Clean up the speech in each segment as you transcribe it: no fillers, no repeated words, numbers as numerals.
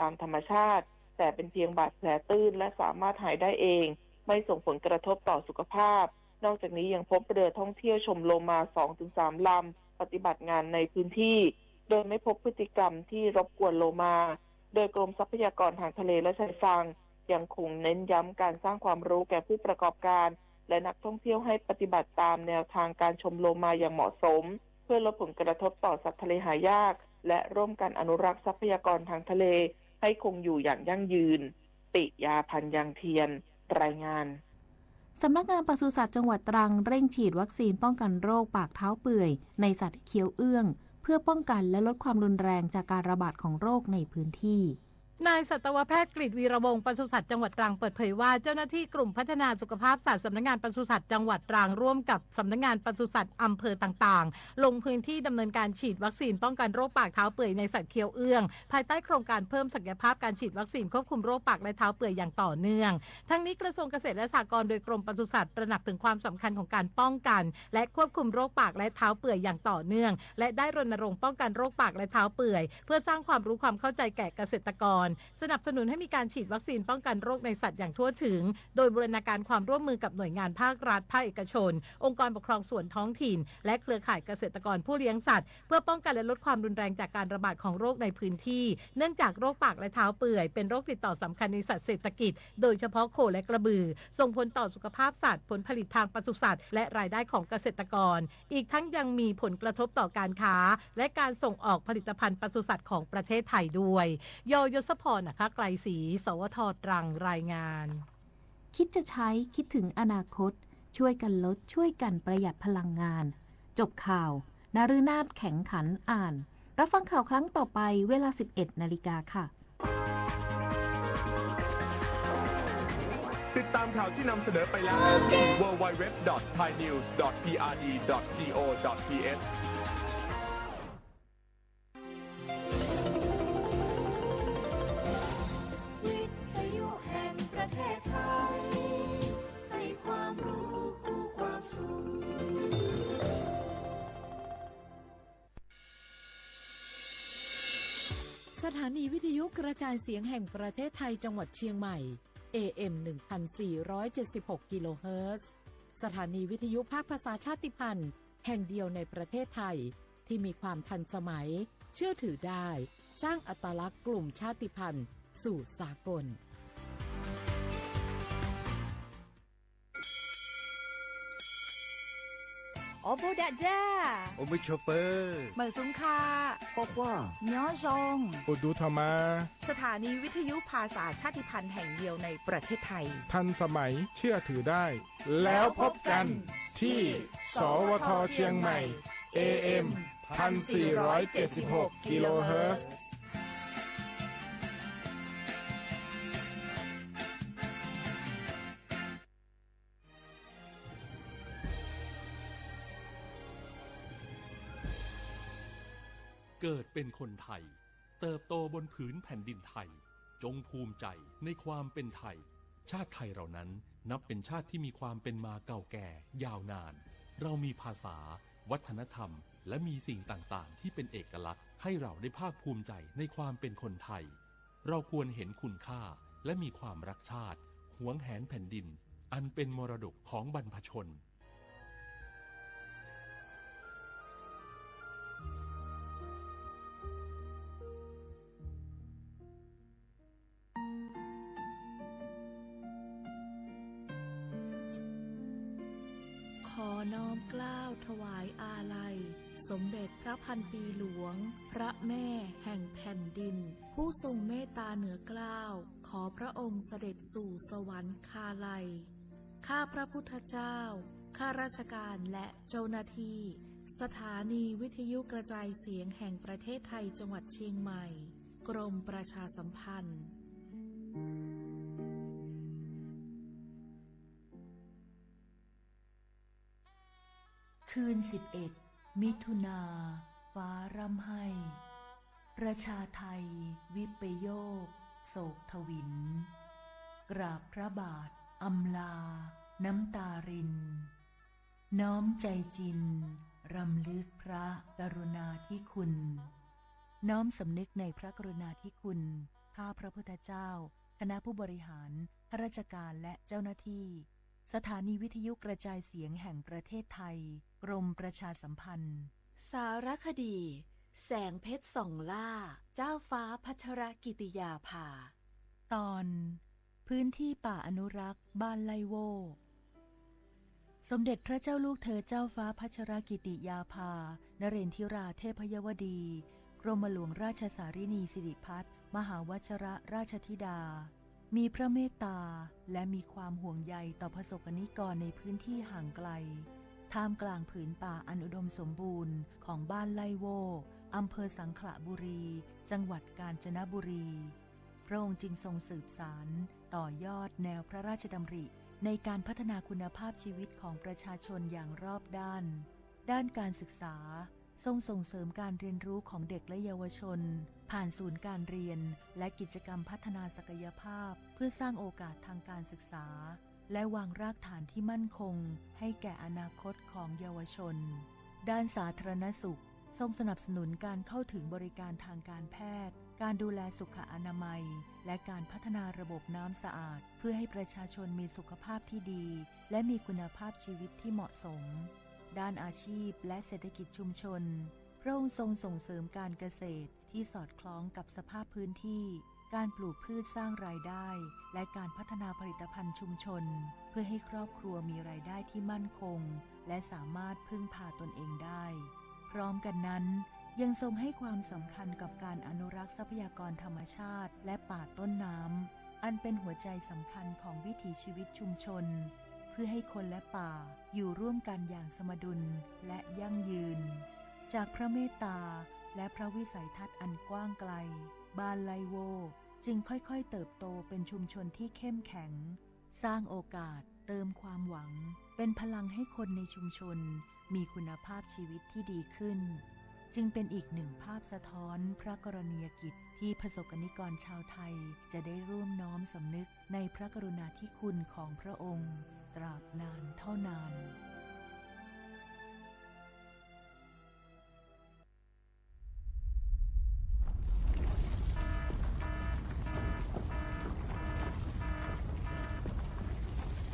ตามธรรมชาติแต่เป็นเพียงบาดแผลตื้นและสามารถหายได้เองไม่ส่งผลกระทบต่อสุขภาพนอกจากนี้ยังพบเรือท่องเที่ยวชมโลมา 2-3 ลำปฏิบัติงานในพื้นที่โดยไม่พบพฤติกรรมที่รบกวนโลมาโดยกรมทรัพยากรทางทะเลและชายฝั่งยังคงเน้นย้ำการสร้างความรู้แก่ผู้ประกอบการและนักท่องเที่ยวให้ปฏิบัติตามแนวทางการชมโลมาอย่างเหมาะสมเพื่อลดผลกระทบต่อสัตว์ทะเลหายากและร่วมกันอนุรักษ์ทรัพยากรทางทะเลให้คงอยู่อย่างยั่งยืนปิยาพันธ์ยังเทียนรายงานสำนักงานปศุสัตว์จังหวัดตรังเร่งฉีดวัคซีนป้องกันโรคปากเท้าเปื่อยในสัตว์เคี้ยวเอื้องเพื่อป้องกันและลดความรุนแรงจากการระบาดของโรคในพื้นที่นายสัตวแพทย์กฤษวีระวงศ์ปศุสัตว์จังหวัดตรังเปิดเผยว่าเจ้าหน้าที่กลุ่มพัฒนาสุขภาพสัตว์สำนักงานปศุสัตว์จังหวัดตรังร่วมกับสำนักงานปศุสัตว์อำเภอต่างๆลงพื้นที่ดำเนินการฉีดวัคซีนป้องกันโรคปากเท้าเปื่อยในสัตว์เคี้ยวเอื้องภายใต้โครงการเพิ่มศักยภาพการฉีดวัคซีนควบคุมโรคปากและเท้าเปื่อยอย่างต่อเนื่องทั้งนี้กระทรวงเกษตรและสหกรณ์โดยกรมปศุสัตว์ตระหนักถึงความสำคัญของการป้องกันและควบคุมโรคปากและเท้าเปื่อยอย่างต่อเนื่องและได้รณรงค์ป้องกันโรคปากและเท้าเปื่อยเพื่อสร้างความรู้ความเข้าใจแก่เกษตรกรสนับสนุนให้มีการฉีดวัคซีนป้องกันโรคในสัตว์อย่างทั่วถึงโดยบูรณาการความร่วมมือกับหน่วยงานภาครัฐภาคเอกชนองค์กรปกครองส่วนท้องถิ่นและเครือข่ายเกษตรกรผู้เลี้ยงสัตว์เพื่อป้องกันและลดความรุนแรงจากการระบาดของโรคในพื้นที่เนื่องจากโรคปากและเท้าเปื่อยเป็นโรคติดต่อสำคัญในสัตว์เศรษฐกิจโดยเฉพาะโคและกระบือส่งผลต่อสุขภาพสัตว์ผลผลิตทางปศุสัตว์และรายได้ของเกษตรกรอีกทั้งยังมีผลกระทบต่อการค้าและการส่งออกผลิตภัณฑ์ปศุสัตว์ของประเทศไทยด้วยยศพรนะคะไกลศรีสวท.ตรังรายงานคิดจะใช้คิดถึงอนาคตช่วยกันลดช่วยกันประหยัดพลังงานจบข่าวนฤนาถแข็งขันอ่านรับฟังข่าวครั้งต่อไปเวลา 11 นาฬิกาค่ะติดตามข่าวที่นำเสนอไปแล้ว www.thainews.prd.go.thสถานีวิทยุกระจายเสียงแห่งประเทศไทยจังหวัดเชียงใหม่ AM 1476 กิโลเฮิรตซ์สถานีวิทยุภาคภาษาชาติพันธุ์แห่งเดียวในประเทศไทยที่มีความทันสมัยเชื่อถือได้สร้างอัตลักษณ์กลุ่มชาติพันธุ์สู่สากลโอโบดะจ้าโอมิโชเปอร์เหมือนสุงคาป๊อกว่าย้อจงอุดูธรรมาสถานีวิทยุภาษาชาติพันธุ์แห่งเดียวในประเทศไทยทันสมัยเชื่อถือได้แล้วพบกันที่สวท.เชียงใหม่ AM 1476 กิโลเฮิรตซ์เกิดเป็นคนไทยเติบโตบนผืนแผ่นดินไทยจงภูมิใจในความเป็นไทยชาติไทยเรานั้นนับเป็นชาติที่มีความเป็นมาเก่าแก่ยาวนานเรามีภาษาวัฒนธรรมและมีสิ่งต่างๆที่เป็นเอกลักษณ์ให้เราได้ภาคภูมิใจในความเป็นคนไทยเราควรเห็นคุณค่าและมีความรักชาติหวงแหนแผ่นดินอันเป็นมรดกของบรรพชนขอน้อมเกล้าถวายอาลัยสมเด็จพระพันปีหลวงพระแม่แห่งแผ่นดินผู้ทรงเมตตาเหนือเกล้าขอพระองค์เสด็จสู่สวรรคาลัยข้าพระพุทธเจ้าข้าราชการและเจ้าหน้าที่สถานีวิทยุกระจายเสียงแห่งประเทศไทยจังหวัดเชียงใหม่กรมประชาสัมพันธ์คืน11 มิถุนาฟ้าร่ำไห้ประชาไทยวิปโยคโศกทวินกราบพระบาทอำลาน้ำตารินน้อมใจจินรำลึกพระกรุณาธิคุณน้อมสำนึกในพระกรุณาธิคุณ ข้าพระพุทธเจ้าคณะผู้บริหารข้าราชการและเจ้าหน้าที่สถานีวิทยุกระจายเสียงแห่งประเทศไทยกรมประชาสัมพันธ์สารคดี แสงเพชรส่องล่าเจ้าฟ้าพัชรกิติยาภาตอนพื้นที่ป่าอนุรักษ์บ้านไลโวสมเด็จพระเจ้าลูกเธอเจ้าฟ้าพัชรกิติยาภานเรนทิราเทพยวดีกรมหลวงราชสารินีสิริพัฒน์มหาวชรราชธิดามีพระเมตตาและมีความห่วงใยต่อประสบนิกรในพื้นที่ห่างไกลท่ามกลางผืนป่าอันอุดมสมบูรณ์ของบ้านไลโวอำเภอสังขละบุรีจังหวัดกาญจนบุรีพระองค์จึงทรงสืบสานต่อยอดแนวพระราชดำริในการพัฒนาคุณภาพชีวิตของประชาชนอย่างรอบด้านการศึกษาทรงส่งเสริมการเรียนรู้ของเด็กและเยาวชนผ่านศูนย์การเรียนและกิจกรรมพัฒนาศักยภาพเพื่อสร้างโอกาสทางการศึกษาและวางรากฐานที่มั่นคงให้แก่อนาคตของเยาวชนด้านสาธารณสุขทรงสนับสนุนการเข้าถึงบริการทางการแพทย์การดูแลสุขอนามัยและการพัฒนาระบบน้ำสะอาดเพื่อให้ประชาชนมีสุขภาพที่ดีและมีคุณภาพชีวิตที่เหมาะสมด้านอาชีพและเศรษฐกิจชุมชนพระองค์ทรงส่งเสริมการเกษตรที่สอดคล้องกับสภาพพื้นที่การปลูกพืชสร้างรายได้และการพัฒนาผลิตภัณฑ์ชุมชนเพื่อให้ครอบครัวมีรายได้ที่มั่นคงและสามารถพึ่งพาตนเองได้พร้อมกันนั้นยังทรงให้ความสำคัญกับการอนุรักษ์ทรัพยากรธรรมชาติและป่าต้นน้ำอันเป็นหัวใจสำคัญของวิถีชีวิตชุมชนเพื่อให้คนและป่าอยู่ร่วมกันอย่างสมดุลและยั่งยืนจากพระเมตตาและพระวิสัยทัศน์อันกว้างไกลบ้านไลโวจึงค่อยๆเติบโตเป็นชุมชนที่เข้มแข็งสร้างโอกาสเติมความหวังเป็นพลังให้คนในชุมชนมีคุณภาพชีวิตที่ดีขึ้นจึงเป็นอีกหนึ่งภาพสะท้อนพระกรณียกิจที่ประสบนิกรชาวไทยจะได้ร่วมน้อมสำนึกในพระกรุณาธิคุณของพระองค์ตราบนานเท่านาน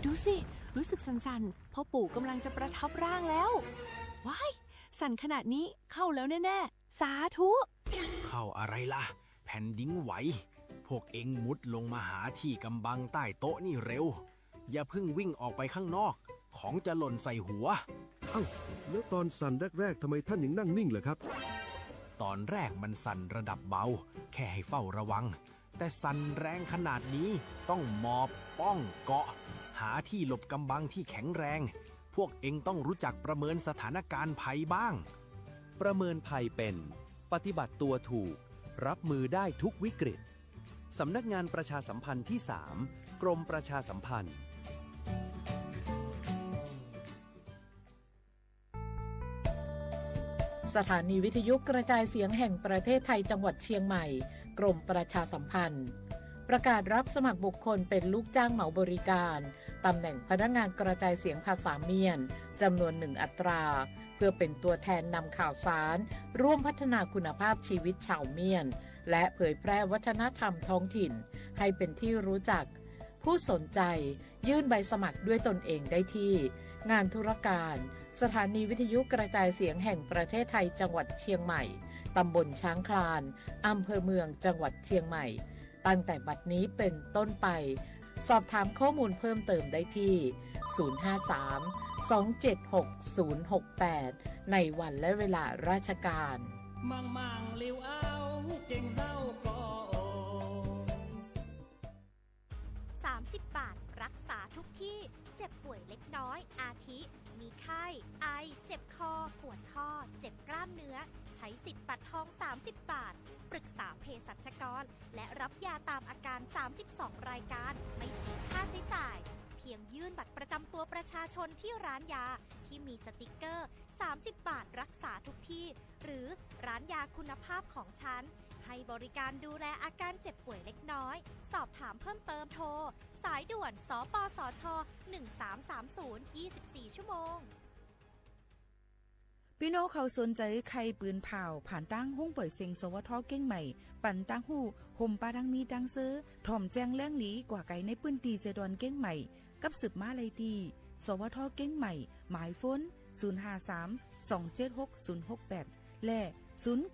ดูสิรู้สึกสั่นๆพ่อปู่กำลังจะประทับร่างแล้วว้ายสั่นขนาดนี้เข้าแล้วแน่ๆสาธุเข้าอะไรล่ะแผ่นดินไหวพวกเอ็งมุดลงมาหาที่กำบังใต้โต๊ะนี่เร็วอย่าเพิ่งวิ่งออกไปข้างนอกของจะหล่นใส่หัวแล้วตอนสั่นแรกๆทำไมท่านยังนั่งนิ่งเหรอครับตอนแรกมันสั่นระดับเบาแค่ให้เฝ้าระวังแต่สั่นแรงขนาดนี้ต้องหมอบป้องเกาะหาที่หลบกำบังที่แข็งแรงพวกเอ็งต้องรู้จักประเมินสถานการณ์ภัยบ้างประเมินภัยเป็นปฏิบัติตัวถูกรับมือได้ทุกวิกฤตสำนักงานประชาสัมพันธ์ที่ 3 กรมประชาสัมพันธ์สถานีวิทยุกระจายเสียงแห่งประเทศไทยจังหวัดเชียงใหม่กรมประชาสัมพันธ์ประกาศรับสมัครบุคคลเป็นลูกจ้างเหมาบริการตำแหน่งพนักงานกระจายเสียงภาษาเมียนจำนวน1 อัตราเพื่อเป็นตัวแทนนำข่าวสารร่วมพัฒนาคุณภาพชีวิตชาวเมียนและเผยแพร่วัฒนธรรมท้องถิ่นให้เป็นที่รู้จักผู้สนใจยื่นใบสมัครด้วยตนเองได้ที่งานธุรการสถานีวิทยุกระจายเสียงแห่งประเทศไทยจังหวัดเชียงใหม่ตำบลช้างคลานอำเภอเมืองจังหวัดเชียงใหม่ตั้งแต่บัดนี้เป็นต้นไปสอบถามข้อมูลเพิ่มเติมได้ที่ 053-276-068 ในวันและเวลาราชการมังเลี้ยวเอาเก่งเศร้าก็30 บาทรักษาทุกที่เจ็บป่วยเล็กน้อยอาทิมีไข้ไอเจ็บคอปวดข้อเจ็บกล้ามเนื้อใช้สิทธิ์บัตรทอง30 บาทปรึกษาเภสัชกรและรับยาตามอาการ32รายการไม่เสียค่าใช้จ่ายเพียงยื่นบัตรประจำตัวประชาชนที่ร้านยาที่มีสติกเกอร์30 บาทรักษาทุกที่หรือร้านยาคุณภาพของฉันให้บริการดูแลอาการเจ็บป่วยเล็กน้อยสอบถามเพิ่มเติมโทรสายด่วนสปสช1330 24 ชั่วโมง พี่น้องเขาสนใจใครปืนเผาผ่านตั้งห้องเปิดเซ็งสวทเก้งใหม่ปั่นตั้งหู้ห่มปลาดังมีดังซื้อถ่อมแจ้งแล้งหลีกว่าไก่ในปืนตีเจดอนเก้งใหม่กับสืบมาเลยดีสวทเก้งใหม่หมายฟ้น053-276-068และ0922468579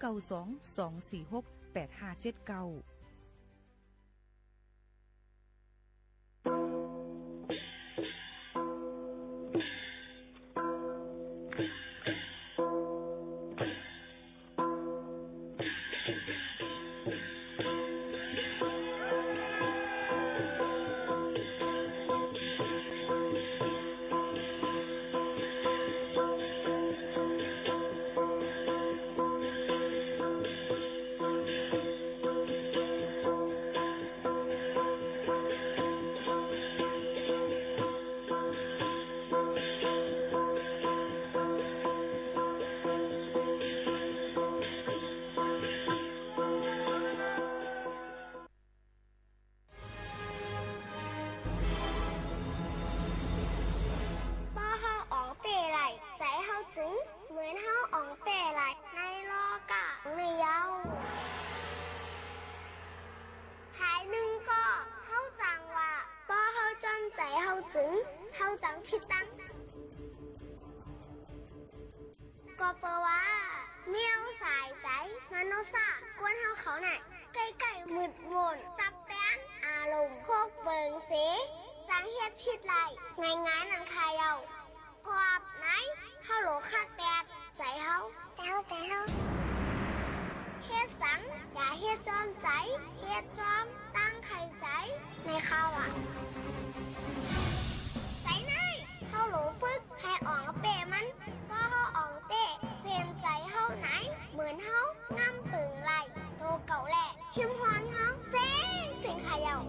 ก็เปว่าเมียวสายใจมโนสากวนเฮาเขาน่ะใกล้ๆมืดมนจับแป้นอารมณ์โคกเบิงเสจังเฮ็ดผิดไรง่ายๆนั่นคายเอากวาบไหนเฮาโหลคักแปดใจเฮาเฮ็ดสังอย่าเฮ็ดจอมใจเฮ็ดจอมตั้งไข่ใจในข้าวอ่ะใจไหนเฮาโหลฝึกให้อ่องเปมันพอเฮาอ่องเตะเส้นใจเฮาไหนเหมือนเฮางำปึงไหลโตเก่าแหละเข้มฮอนเฮาเสียงขายาว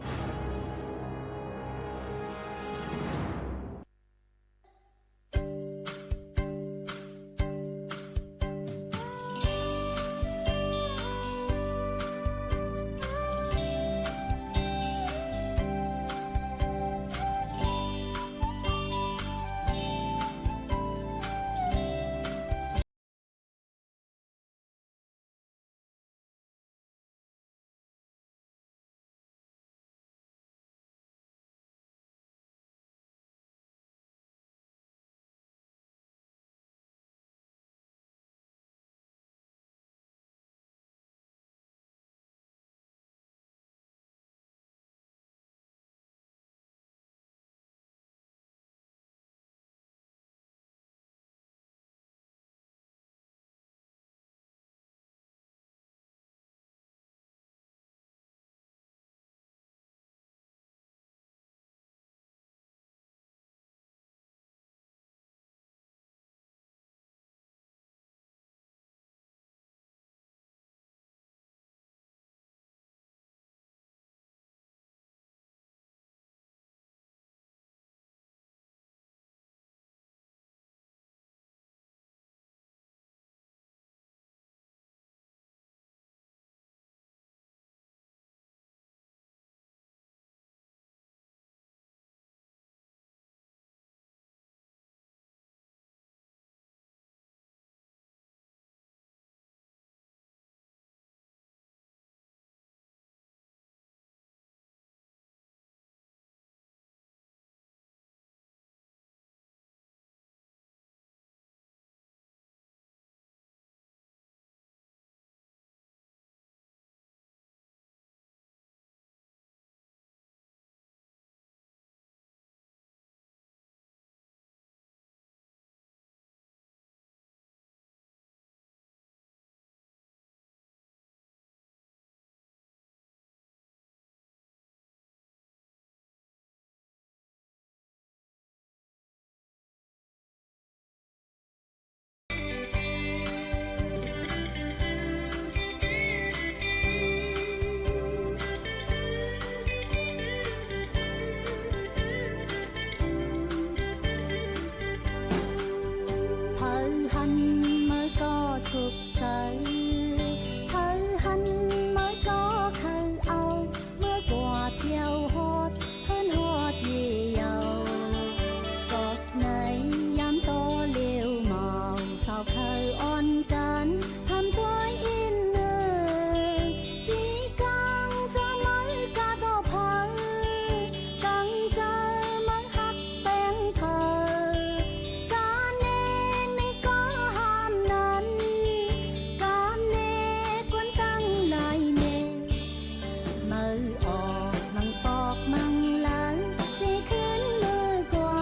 มือออกมังปอกมังหลังสิขึ้นมือกว่า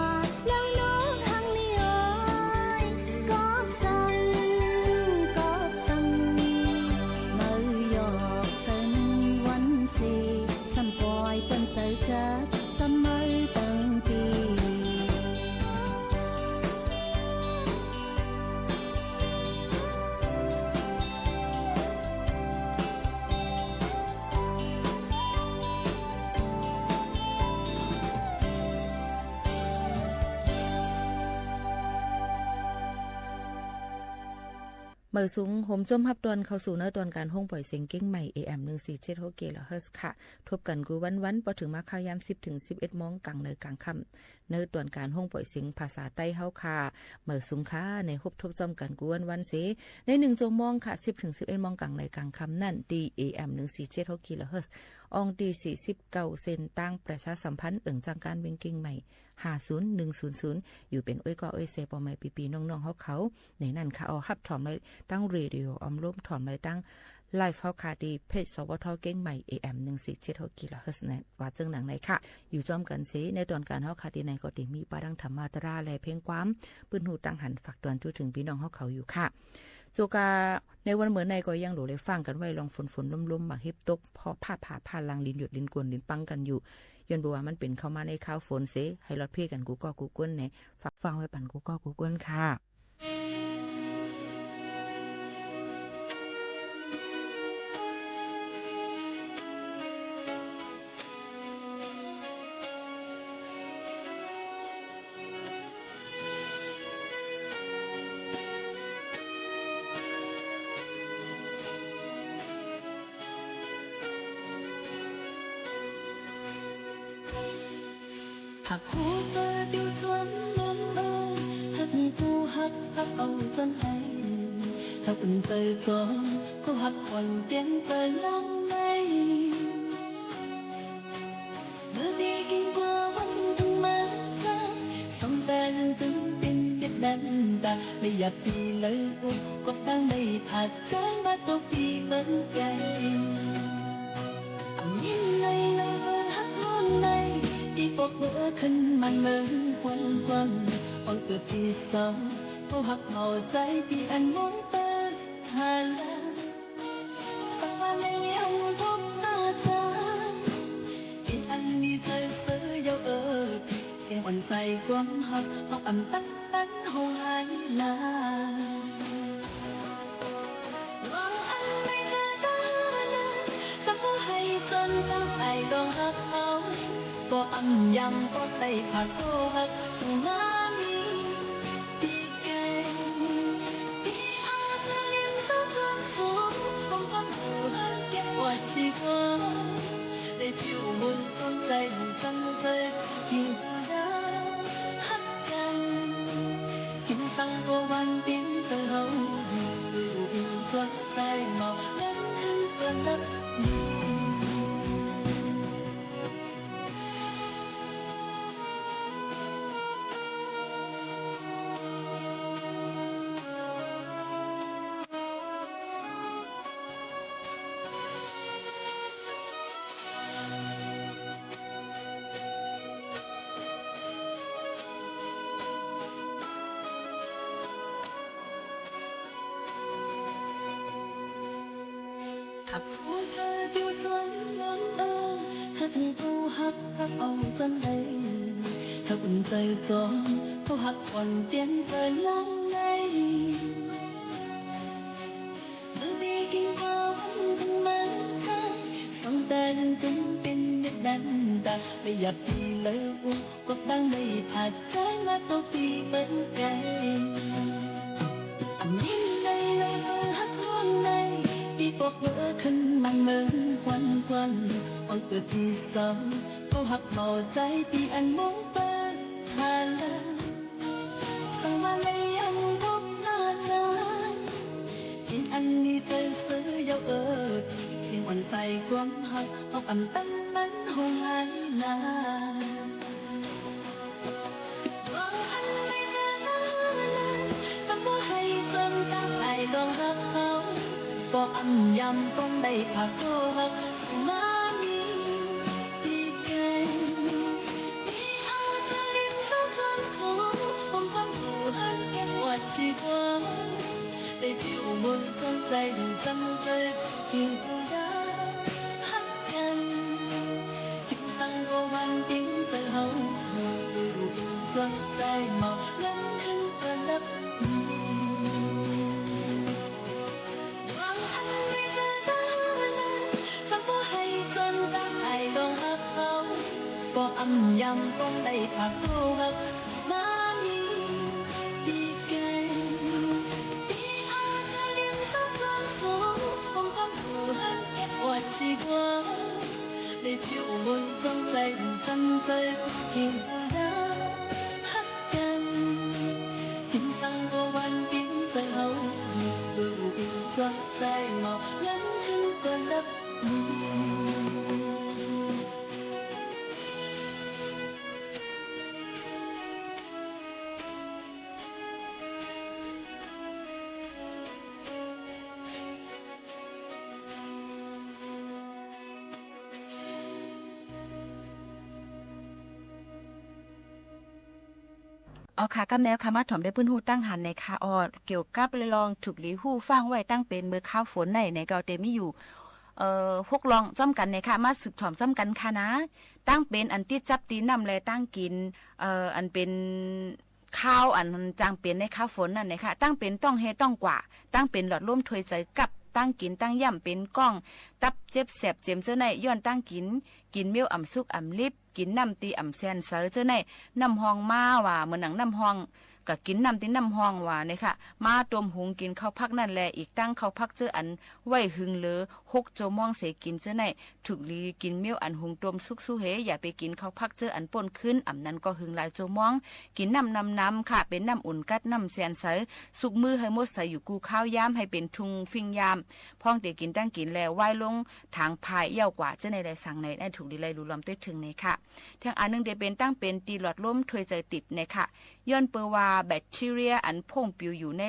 แล้วน้องทางนี้เอ้ยกอบสั่งมือยอกเธอหนึ่งวันสี่สัมปอยเปิ้นเจอจะมือตั้งปี เมื่อสูงโฮมจมฮับตอนเข้าสู่เนื้อตอนการห้องปล่อยเสียงเก้งใหม่ AM 147เกละเฮิรตซ์ค่ะทบกันกูวันพอถึงมาข่าวยาม10ถึง11โมงกลางเลยกลางค่ำเนื้อตอนการห้องปล่อยเสียงภาษาใต้เฮาค่ะเมื่อสูงค่ะในฮบทบจอมกันกูวันเสใน1 ชั่วโมงค่ะ10ถึง11โมงกลางเลยกลางค่ำนั่น AM 147เกละเฮิรตซ์อองดี49เซนตั้งประชาสัมพันธ์จังการเวงเก้งใหม่50100อยู่เป็นอ้อยก็อ้อยเซปอใหม่ปีๆน้องๆเขาในนั้นค่ะเอาฮับถอมไว้ตั้งเรดิโอออมร่มถอมไว้ตั้งไลฟ์เฮาคาดีเพจสวทเก้งใหม่ AM 147กิโลเฮิรตซ์นะว่าจังหนังไหนค่ะอยู่จอมกันเสในตอนการเฮาคาดีในก็ได้มีปารังธรรมาตราและเพลงความปืนหูตั้งหันฝากตอนจูถึงพี่น้องเขาอยู่ค่ะโจกาในวันเหมือนในก็ยังหลูเลยฟังกันไว้ลองฝนล่มๆหมากเฮ็บตกพอผ่าลังลิ้นหยดลิ้นกวนลิ้นปังกันอยู่ย้อนบอกว่ามันเป็นเข้ามาในข้าวฝนเสให้รอดเพ่กันกูก็กูก้นเนี่ยฝากฟังไว้ปั่นกูก็กูก้นค่ะหักหูเปิดอยู่จนล้นหักกูหักเอาจนให้หักอุ่นใจจอกูหักอ่อนเปลี่ยนไปลังในเมื่อดีกินกว่าวันทั้งมาสองแต่จึงเป็นเด็ดดันตาไม่อยากปีเลยอุกก็ตั้งไม่ผัดใจมาตัวปีเหมือนกันยิ่งในหักล้นในที่ปกเมื่อขึ้นมันเหมือนควันอ่อนเกิดที่สองเขาหักเอาใจพี่อันมองเปิดทางสักวันในห้องพบหน้าจานพี่อันนี้เธอเสือยาวแกอ่อนใส่ความหักห้องอ่ำตั้งห้องหายลาดองหักเขาก็อำยำก็ได้ผักโตหักสุมามีปีแก่ปีอาจจะเลี้ยงสักครั้งสองคงต้องหูหันเก็บไว้ชีวาได้ผิวบนจนใจหนุ่มจังใจที่ได้หักกันกินสังก็วันบินเธอเฮาอยู่จนใจเมานั้นถึงเกินนักนี้หักหัวเธออยู่จนล้นหักกูหักเอาจนได้หักอุ่นใจจอเขาหักอ่อนเปลี่ยนไปลังในเมื่อดีกินกว่าวันทั้งมันสองแต่จึงเป็นเด็ดดันตาไม่อยากปีเลยอุกก็ตั้งไม่ผัดใจมาตัวปีเหมือนกันยิ่งในหักล้วนในที่ปกเมื่อขึ้นมันเหมือนควันอ่อนเกิดที่สองเขาหักเบาใจปีอันมองเปิดทางตั้งมาในยังพบหน้าจานปีอันนี้เธอเสือยาวเสียงอ่อนใส่ความหักห้องอ่ำตั้งห้องหายลาดองหักเขาก็อำยำต้องได้ผักโตหักมามี บ่อำยำต้องได้ผักโตหักมามีดีแกงดีอาทะเลียงต้องการสองคงคำผู้หันแอบอดชีกว่าได้ผิวบนจงใจจันใจกินดาฮักกันกินสังก็วันกินใจเฮาดูกินจนใจเมางั้นคือก็รับมืออ๋อค่ะกำแนวค่ะมาถ่อมได้ปื้นฮู้ตั้งหันในค่ะอ๋อเกี่ยวกับเลยลองถูกหลีฮู้ฟังไว้ตั้งเป็นเมื่อข้าวฝนในเกาเตมีอยู่พวกลองจ้อมกันในค่ะมาสืบถ่อมจ้อมกันค่ะนะตั้งเป็นอันที่จับตีนำแลตั้งกินอันเป็นข้าวอันจางเป็นในข้าวฝนนั่นในค่ะตั้งเป็นต้องเฮต้องกว่าตั้งเป็นหลอดร่วมถ้วยใส่กับตั้งกินตั้งย่ำเป็นก้องตับเจ็บแสบเจ็มเจ้าในย้อนตั้งกินเมี่ยวอ่ำซุกอ่ำลิบกินน้ำตีอ่ำแซนเสือเจ้าในน้ำหองมาว่าเหมือนหนังน้ำหองก็กินน้ำตีน้ำหองว่าเนี่ยค่ะมาต้มหุงกินข้าวพักนั่นแหละอีกตั้งข้าวพักเจ้าอันไว้หึงเหลือ6 โจมองเสกินเจ้าในถูกลีกินเมี่ยวอันหุงต้มซุกสู้เฮอย่าไปกินข้าวพักเจ้าอันป่นขึ้นอ่ำนั้นก็หึงหลายโจมองกินน้ำค่ะเป็นน้ำอุ่นกัดน้ำแซนเสือสุกมือให้หมดใส่อยู่กูข้าวยามให้เป็นทุงฟิงยามพ้องเด็กกินตั้งกินแล้วว่ายลงทางพายเย่ากว่าเจ้าในได้สั่งในได้ถูกดีเลยรู้ลำต้นถึงในค่ะทางอันนึงได้เป็นตั้งเป็นตีหลอดลมถวยใจติดในค่ะย้อนเปว่าแบคทีเรียอันพ่งปิวอยู่ใน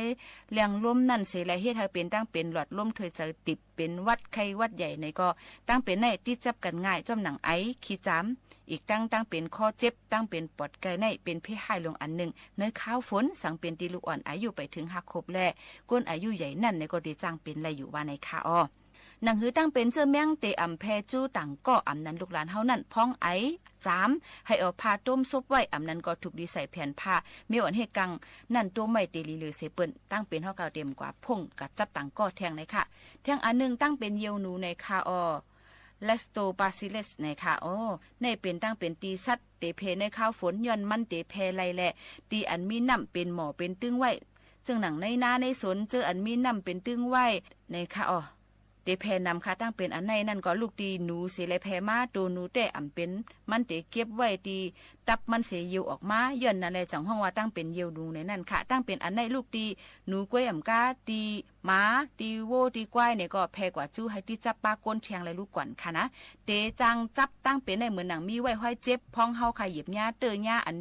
แหล่งลมนั่นเสละเฮ็ดให้เป็นตั้งเป็นหลอดลมถวยใจติดเป็นวัดไข้วัดใหญ่ในก็ตั้งเป็นในที่จับกันง่ายจ้อมหนังไอขี้จ้ำอีกตั้งเป็นข้อเจ็บตั้งเป็นปอดไก่ในเป็นเพศให้ลงอันหนึ่งเนื้อข้าวฝนสั่งเป็นตีลูกอ่อนอายุไปถึงหักครบแลก้นอายุใหญ่นั่นในก็ได้จ้างเป็นไรอยู่ว่าในค่ะอ้อหนังหือตั้งเป็นเจ้าเมียงเตอำแพจู้ต่างก็อำนั้นลูกหลานเฮานั่นพ้องไอให้เอาผ้าต้มซุปไว้อำนั้นก็ถูกดีใส่แผ่นผ้ามีอ่อนให้กังนั่นตัวไม่เตลีลือเสเปิ้นตั้งเป็นเฮาเก่าเต็มกว่าพงกับจับต่างก็แทงในค่ะแทงอันนึงตั้งเป็นเยียวหนูในค่ะอ้อเลสโตบาซิเลสในค่ะโอ้ในเป็นตั้งเป็นตีสัตเตเพในข้าวฝนย้อนมันเตเพไรแหละตีอันมีน้ำเป็นหมอเป็นตึงไว้จึงหนังในนาในสนเจออันมีน้ำเป็นตึงไว้ในค่ะอ้อเตแพนำค่ะตั้งเป็นอันในนั่นก็ลูกตีหนูเสลแพมาตัวหนูแต่อ่ำเป็นมันเตเก็บไว้ตีตับมันเสยิวออกมาย่อนนั่นแหละจังห้องว่าตั้งเป็นเยียวดูในนั่นค่ะตั้งเป็นอันในลูกตีหนูกล้วยอ่ำกาตีหมาตีโวตีควายเนี่ยก็แพกว่าจู้ให้ตีจับปลาก้นเชียงเลยลูกก่อนค่ะนะเตจังจับตั้งเป็นในเหมือนหนังมีไว้ห้อยเจ็บพองเฮาค่ะหยิบหญ้าเตอหญ้าอัน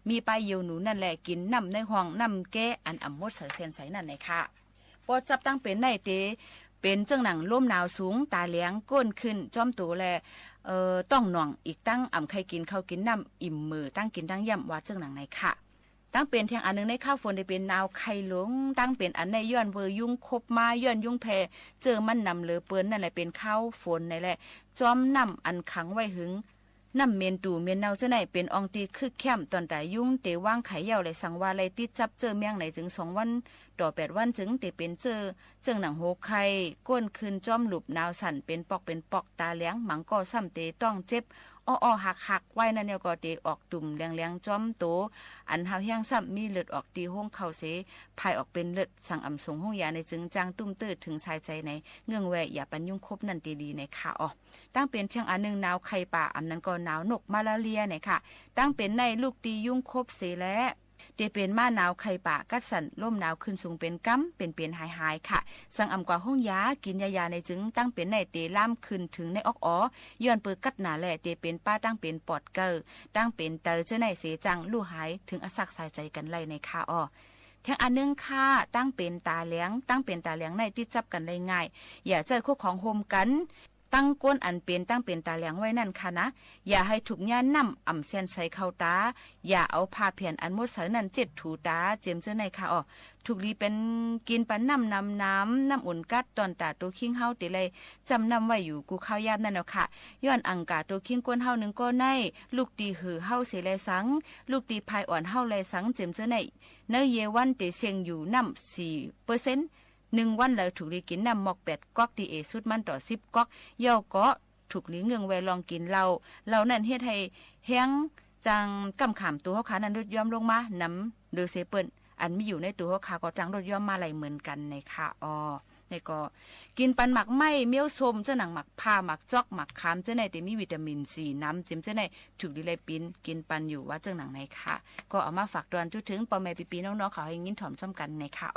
มีปลาเยียวหนูนั่นแหละกินน้ำในห้องน้ำแก้อันอ่ำมดเสือเซนใสนั่นเลยค่ะพอจับตั้งเป็นในเตเป็นเจ้าหนังล่มหนาวสูงตาเลี้ยงก้นขึ้นจอมตัวแลต้องหน่องอีกตั้งอ่ำไข่กินข้าวกินน้ำอิ่มมือตั้งกินตั้งย่ำว่าเจ้าหนังในค่ะตั้งเป็นเทียงอันนึงในข้าวฝนได้เป็นนาวไข่หลงตั้งเป็นอันในย้อนเวอยุ่งคบมาย้อนยุ่งแพเจอมันนำเหลือเปิ้นนั่นแหละเป็นข้าวฝนนั่นแหละจอมน้ำอันขังไว้หึงน้ำเมนตูเมนเนาเจ้าไหนเป็นอองตีคึกเข้มตอนตายยุ่งเตว่างไข่เย่าเลยสั่งว่าเลยติดจับเจอเมียงไหนถึง2 วันต่อ8 วันถึงเตเป็นเจอหนังโหไข่ก้นคืนจอมหลุบนาวสั่นเป็นปอกตาเลี้ยงหมังก็ซ้ำเตต้องเจ็บอ้อหักไว้นั่นเนี่ยก็เตออกตุ่มเลี้ยงจอมโตอันหาแห้งซ้ำมีเลือดออกตีห้องเข่าเสพายออกเป็นเลือดสั่งอ่ำส่งห้องยาในจึงจางตุ้มตื้อถึงสายใจในเงื่องแวอย่าปันยุ่งคบนั่นตีดีในค่ะอ๋อตั้งเป็นเชียงอันนึงหนาวไข่ป่าอันนั้นก็หนาวนกมาลาเรียเนี่ยค่ะตั้งเป็นในลูกตียุ่งคบเสและเตเป็นมาหนาวไข่ป่ากัดสั่นล่มหนาวขึ้นสูงเป็นกั้มเป็นหายค่ะสั่งอ่ำกว่าห้องยากินยาในจึงตั้งเป็นในเตล่ามขึ้นถึงในออกย้อนเปิดกัดหนาแหละเตเป็นป้าตั้งเป็นปอดเกอตั้งเป็นเตอเจ้าในเสจังลู่หายถึงอสักสายใจกันไล่ในค่ะอ้อแทงอันนึงค่ะตั้งเป็นตาเลี้ยงในที่จับกันได้ง่ายอย่าเจอคู่ของโฮมกันตั้งก้นอันเป็นตั้งเป็นตาเลี้ยงไว้นั่นค่ะนะอย่าให้ถูกย่านน้ำอ่ำเส้นใส่เข้าตาอย่าเอาผ้าเพียนอันมดใส่นั่นเจ็ดถูตาเจียมเจ้าในค่ะอ๋อถูกลีเป็นกินปันน้ำอุ่นกัดตอนตาตัวคิงเฮาติเลยจำนำไว้อยู่กูข้าวยามนั่นเนาะค่ะย้อนอังกาตัวคิงก้นเฮานึงก็ในลูกตีหือเฮาเสแลสังลูกตีพายอ่อนเฮาแลสังเจียมเจ้าในเนเยวันเตเสียงอยู่น้ำ4%1 วันแล้วถูกดีกินน้ำหมอก8 ก๊อกดีเอสุดมันต่อ10 ก๊อกเย่าก็ ถูกหลีเงืองไว้ลองกินเรานั่นเฮ็ดให้แห้งจังกำขามตัวเฮาขานั้นลดย่อมลงมาน้ำหรือเซเปิ้นอันมีอยู่ในตัวเฮาขาก็จังลดย่อมมาไหลเหมือนกันในค่ะในก็กินปันหมักไหม้เมี่ยวส้มเจ้าหนังหมักผ้าหมักจอกหมักคามเจ้าในแต่มีวิตามินซีน้ำจิ้มเจ้าในถูกดีเลยปิ้นกินปันอยู่ว่าเจ้าหนังในค่ะก็เอามาฝากตอนจุดถึงปอแม่ปีๆน้องๆเขาให้ยินถ่อมซ้ำกันในค่ะ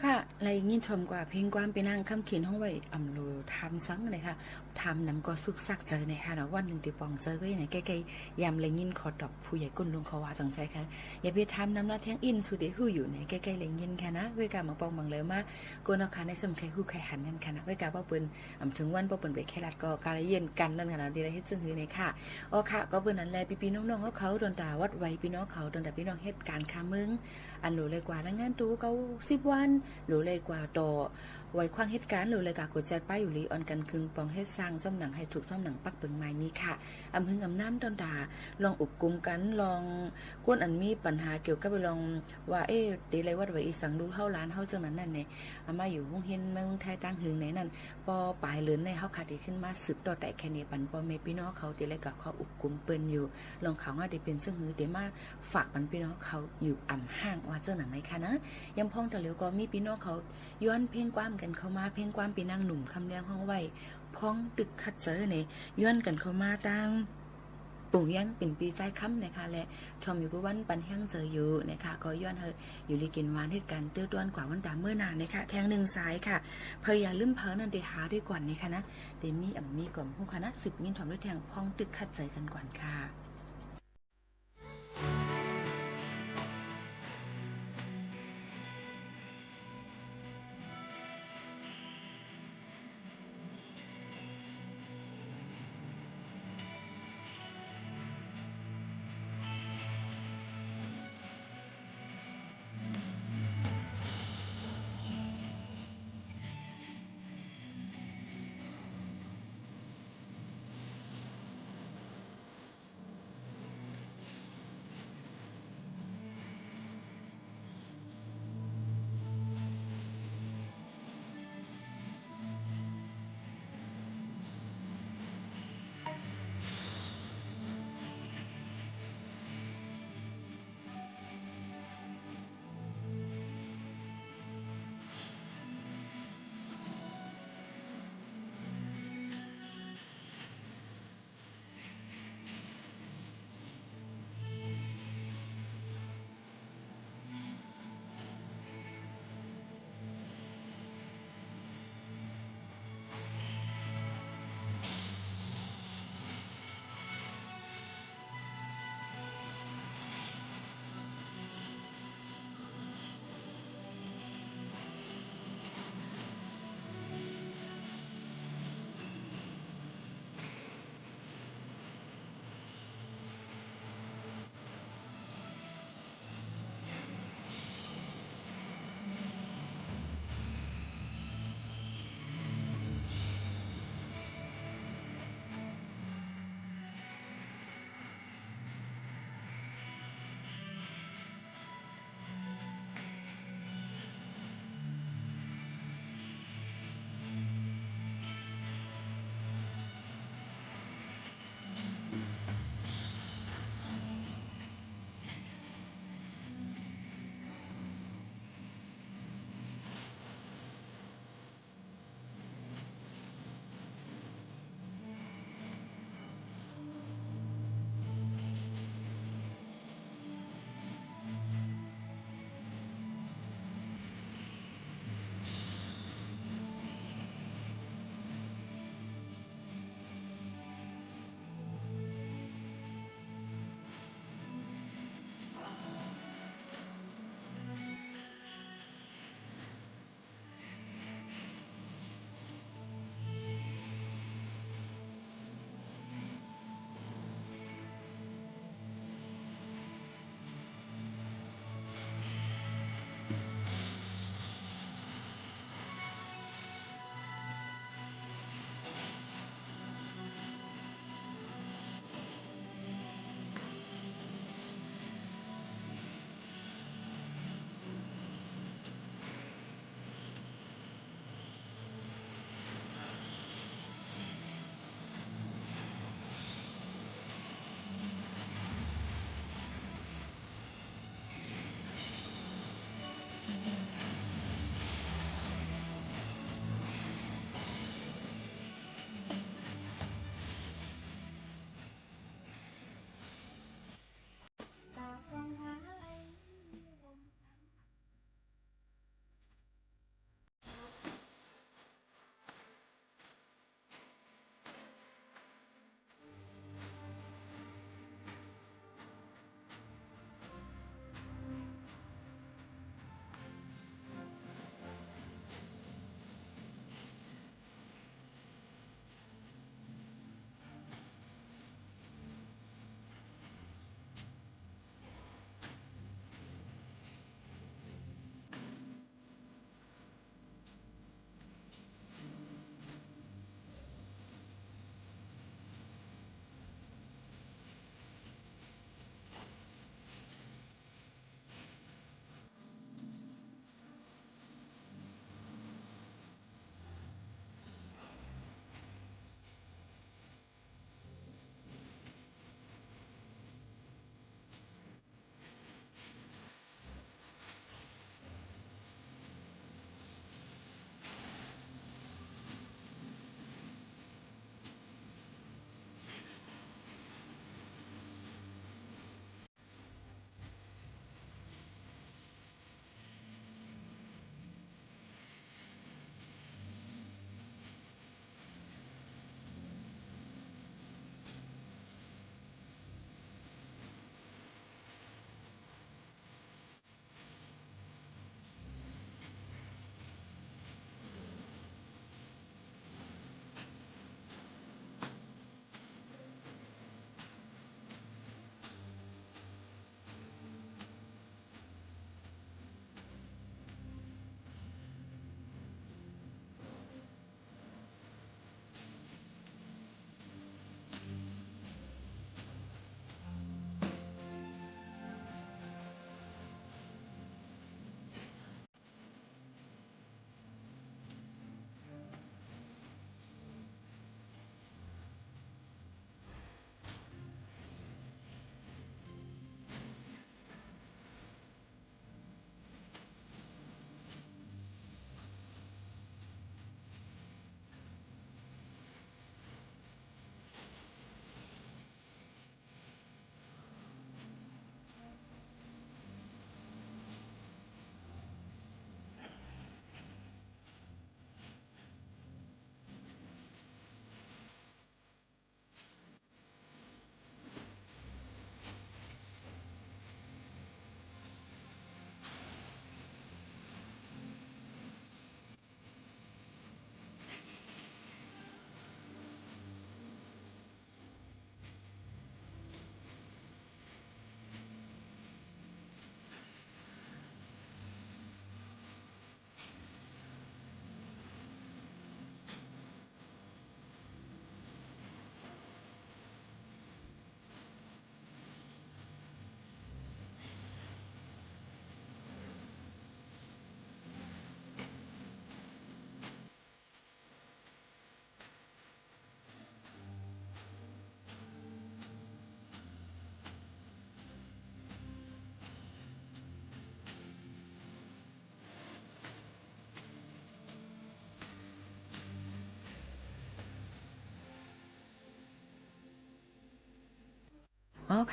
ค่ะอะไรยินชมกว่าเพลงความไปนั่งคำเขียนห้องไว้อำโลทำซังเลยค่ะทำนำก็สุกซักเจอในค่ะเนาะวันหนึ่งตีปองเจอก็ยังไงใกล้ๆยำเลยยินขอดอกผู้ใหญ่กุนลุงเขาว่าจังใจค่ะอย่าไปทำน้ำละแทงอินสุดเดหูอยู่ในใกล้ๆเลยยินค่ะนะเวกามาปองบังเลยมากูนเอาค่ะในสมใครคู่ใครหันกันค่ะนะเวกาป้าปืนถึงวันป้าปืนไปแค่รัดก็การเย็นกันนั่นค่ะนะดีเลยเฮ็ดจึงหือในค่ะอ๋อค่ะก็ปืนนั้นแหละพี่น้องๆเขาโดนด่าวัดไว้พี่น้องเขาโดนด่าพี่น้องเฮ็ดการค้ามึงอันหลูเลยกว่าแล้วงานตู้เขา10 วันหลูเลยกว่าต่อ ไว้คว้างเหตุการณ์หรือเลยกากดแจดป้ายอยู่ลีออนกันคึงปองเฮ็ดสร้างซ่อมหนังให้ถูกซ่อมหนังปักเปิงไม้มีค่ะอำพึงอำนั่นตอนดาลองอุบกุมกันลองกวนอันมีปัญหาเกี่ยวกับไปลองว่าตีไรวัดไว้อีสังดูเฮาร้านเฮาจังนั้นนั่นเนี่ยอามาอยู่วงเฮ็นเมืองไทยตั้งหึงไหนนั่นปอปลายเลือนในเฮาขาดขึ้นมาสืบต่อแต่แค่นี้ปันปอแม่พี่น้องเขาตีไรกับเขาอุบกุมเปิ้นอยู่ลองเขาว่าได้เป็นซึ่งหือเดี๋ยวมาฝากปันพี่น้องเขาอยู่อ่ำห้างว่าเจ้าหนังไหนคะนะยำพ้องแต่เหลียวก็มีพี่น้องเขาย้อนเพลงความกันเข้ามาเพลงความปีนางหนุ่มคำแดงห้องไว้พ้องตึกคัดเจอเนี่ยย้อนกันเข้ามาตั้งปู่ยังเป็นปีใจค้ำนะคะและชมอยู่กับวันปันแห้งเจออยู่นะคะก็ย้อนเฮอยู่ลีกินวานเหตุการณ์เตื้อต้วนกว่าวันตามเมื่อนานนะคะแทงหนึ่งสายค่ะเพยอย่าลืมเพอนั่นเดหาด้วยก่อนนะคะนะเดมีมีก่อนผู้คณะ10ยินถอมด้วยแทงพ้องตึกคัดเจอกันก่อนค่ะ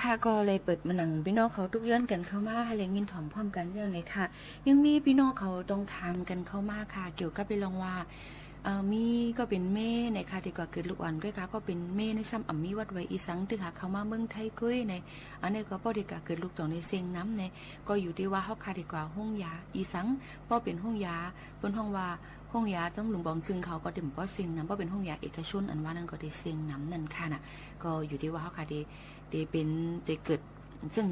ค่ะก็เลยเปิดมาหนังพี่น้องเขาทุกย้อนกันเข้ามาให้เลยยินถ่อมพร้อมกันเรื่องเลยค่ะยังมีพี่น้องเขาต้องถามกันเข้ามาค่ะเกี่ยวกับไปลองว่ามีก็เป็นแม่ในค่ะที่ก็เกิดลูกอ่อนด้วยค่ะก็เป็นแม่ในซ้ำมีวัดไว้อีสังที่ค่ะเข้ามาเมืองไทยกุ้ยในอันนี้ก็ป้อดีกว่าเกิดลูกต่อในเซียงน้ำในก็อยู่ที่ว่าเขาค่ะดีกว่าห้องยาอีสังป้อเป็นห้องยาบนห้องว่าห้องยาต้องหลุมบองซึ่งเขาก็เต็มป้อเซียงน้ำป้อเป็นห้องยาเอกชนอันว่านั่นก็ได้เซียงน้ำนั่นค่ะน่ะก็อยู่ที่ว่าเขาค่ะได้เป็นได้เกิดจึง